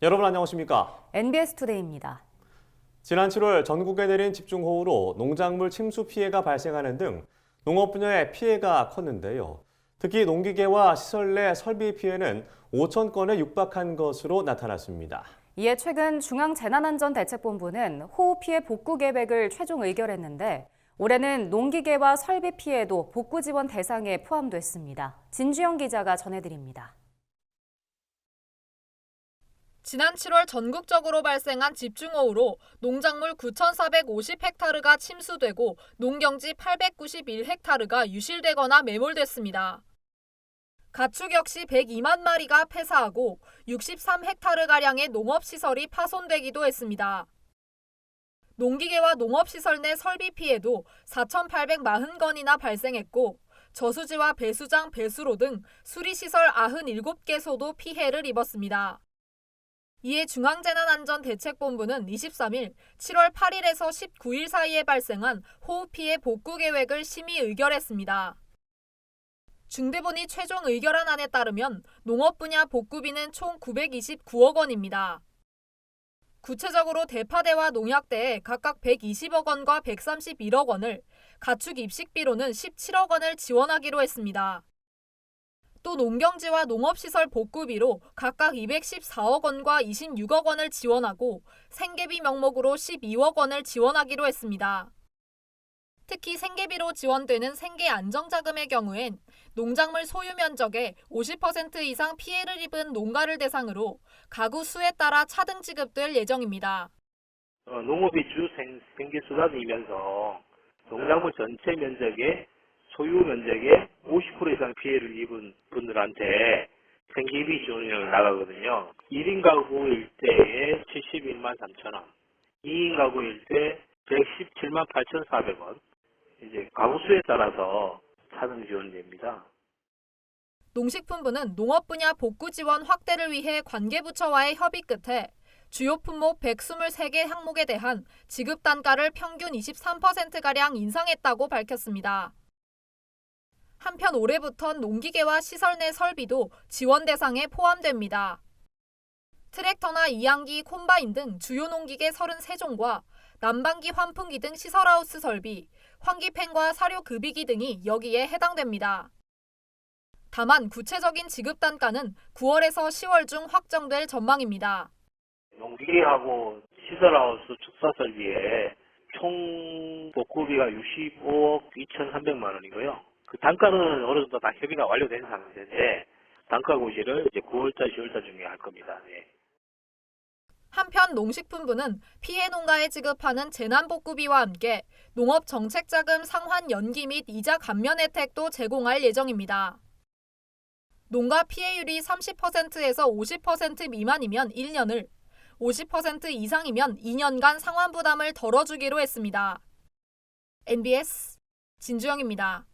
여러분 안녕하십니까? NBS 투데이입니다. 지난 7월 전국에 내린 집중호우로 농작물 침수 피해가 발생하는 등 농업 분야의 피해가 컸는데요. 특히 농기계와 시설 내 설비 피해는 5천 건에 육박한 것으로 나타났습니다. 이에 최근 중앙재난안전대책본부는 호우 피해 복구 계획을 최종 의결했는데 올해는 농기계와 설비 피해도 복구 지원 대상에 포함됐습니다. 진주영 기자가 전해드립니다. 지난 7월 전국적으로 발생한 집중호우로 농작물 9,450헥타르가 침수되고 농경지 891헥타르가 유실되거나 매몰됐습니다. 가축 역시 102만 마리가 폐사하고 63헥타르가량의 농업시설이 파손되기도 했습니다. 농기계와 농업시설 내 설비 피해도 4,840건이나 발생했고 저수지와 배수장, 배수로 등 수리시설 97개소도 피해를 입었습니다. 이에 중앙재난안전대책본부는 23일 7월 8일에서 19일 사이에 발생한 호우 피해 복구 계획을 심의 의결했습니다. 중대본이 최종 의결한 안에 따르면 농업 분야 복구비는 총 929억 원입니다. 구체적으로 대파대와 농약대에 각각 120억 원과 131억 원을, 가축 입식비로는 17억 원을 지원하기로 했습니다. 또 농경지와 농업시설 복구비로 각각 214억 원과 26억 원을 지원하고 생계비 명목으로 12억 원을 지원하기로 했습니다. 특히 생계비로 지원되는 생계안정자금의 경우엔 농작물 소유 면적의 50% 이상 피해를 입은 농가를 대상으로 가구 수에 따라 차등 지급될 예정입니다. 농업이 주 생계수단이면서 농작물 전체 면적의 소유 면적의 50% 이상 피해를 입은 분들한테 생계비 지원이 나가거든요. 1인 가구일 때에 71만 3천 원, 2인 가구일 때 117만 8,400원, 이제 가구 수에 따라서 차등 지원됩니다. 농식품부는 농업 분야 복구 지원 확대를 위해 관계부처와의 협의 끝에 주요 품목 123개 항목에 대한 지급 단가를 평균 23%가량 인상했다고 밝혔습니다. 한편 올해부턴 농기계와 시설 내 설비도 지원 대상에 포함됩니다. 트랙터나 이양기, 콤바인 등 주요 농기계 33종과 난방기, 환풍기 등 시설하우스 설비, 환기팬과 사료급이기 등이 여기에 해당됩니다. 다만 구체적인 지급 단가는 9월에서 10월 중 확정될 전망입니다. 농기계하고 시설하우스 축사 설비에 총 복구비가 65억 2,300만 원이고요. 그 단가는 어느 정도 다 협의가 완료된 상태인데 단가 고시를 이제 9월달, 10월달 중에 할 겁니다. 네. 한편 농식품부는 피해 농가에 지급하는 재난복구비와 함께 농업정책자금 상환 연기 및 이자 감면 혜택도 제공할 예정입니다. 농가 피해율이 30%에서 50% 미만이면 1년을, 50% 이상이면 2년간 상환 부담을 덜어주기로 했습니다. NBS 진주영입니다.